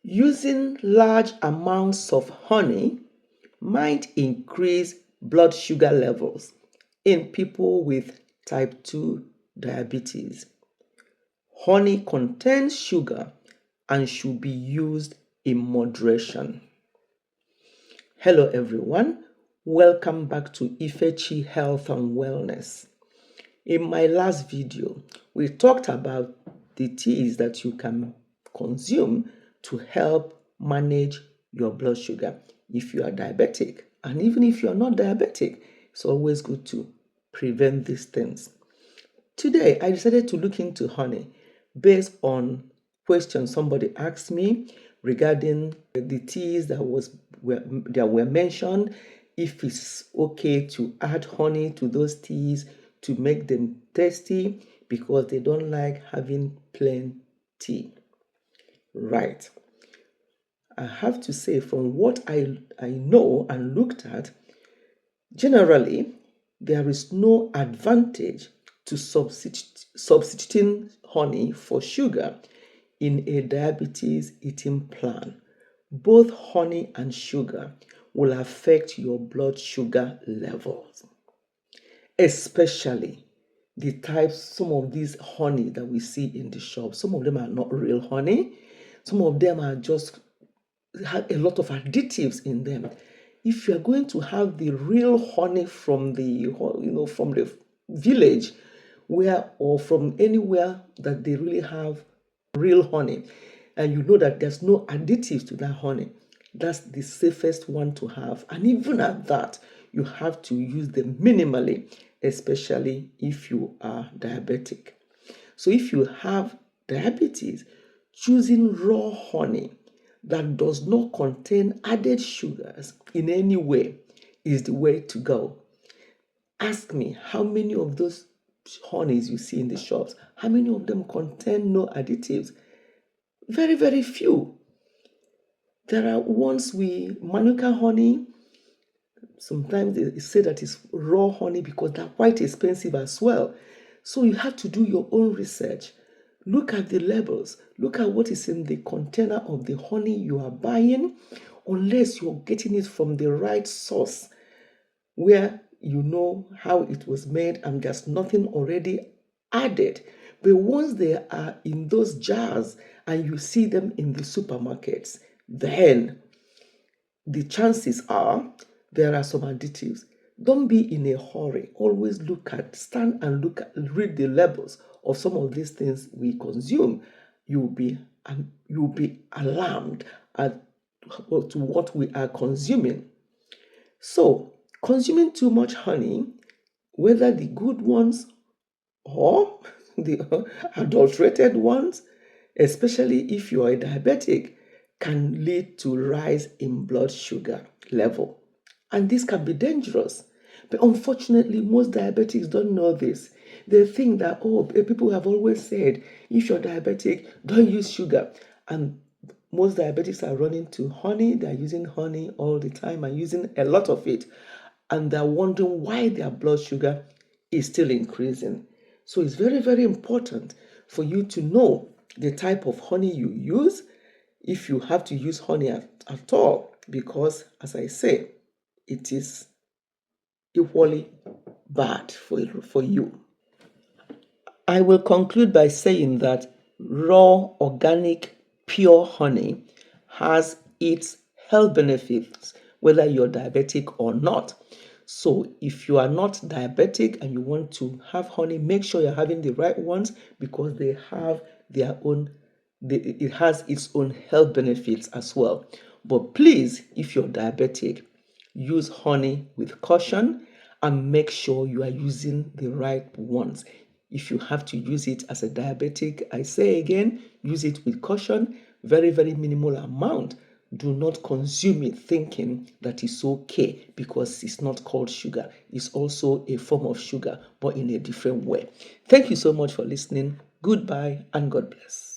Using large amounts of honey might increase blood sugar levels in people with type 2 diabetes. Honey contains sugar and should be used in moderation. Hello everyone, welcome back to Ifechi Health and Wellness. In my last video, we talked about the teas that you can consume to help manage your blood sugar if you are diabetic. And even if you are not diabetic, it's always good to prevent these things. Today, I decided to look into honey based on questions somebody asked me regarding the teas that were mentioned, if it's okay to add honey to those teas to make them tasty because they don't like having plain tea. Right. I have to say, from what I know and looked at, generally, there is no advantage to substituting honey for sugar in a diabetes eating plan. Both honey and sugar will affect your blood sugar levels, especially the types, some of these honey that we see in the shop. Some of them are not real honey. Some of them are just have a lot of additives in them. If you are going to have the real honey from the village or from anywhere that they really have real honey, and you know that there's no additives to that honey, that's the safest one to have. And even at that, you have to use them minimally, especially if you are diabetic. So if you have diabetes, choosing raw honey that does not contain added sugars in any way is the way to go. Ask me, how many of those honeys you see in the shops, how many of them contain no additives? Very, very few. There are ones Manuka honey. Sometimes they say that it's raw honey because they're quite expensive as well. So you have to do your own research. Look at the labels. Look at what is in the container of the honey you are buying, unless you're getting it from the right source where you know how it was made and there's nothing already added. But once they are in those jars and you see them in the supermarkets, then the chances are there are some additives. Don't be in a hurry. Always stand and read the labels of some of these things we consume. You'll be alarmed to what we are consuming. So, consuming too much honey, whether the good ones or the adulterated ones, especially if you are a diabetic, can lead to rise in blood sugar level. And this can be dangerous. But unfortunately, most diabetics don't know this. They think that, people have always said, if you're diabetic, don't use sugar. And most diabetics are running to honey. They're using honey all the time and using a lot of it. And they're wondering why their blood sugar is still increasing. So it's very, very important for you to know the type of honey you use, if you have to use honey at all, because, as I say, it is equally bad for you. I will conclude by saying that raw, organic, pure honey has its health benefits, whether you're diabetic or not. So if you are not diabetic and you want to have honey, make sure you're having the right ones, because they have it has its own health benefits as well. But please, if you're diabetic, use honey with caution and make sure you are using the right ones. If you have to use it as a diabetic, I say again, use it with caution, very, very minimal amount. Do not consume it thinking that it's okay, because it's not called sugar. It's also a form of sugar, but in a different way. Thank you so much for listening. Goodbye and God bless.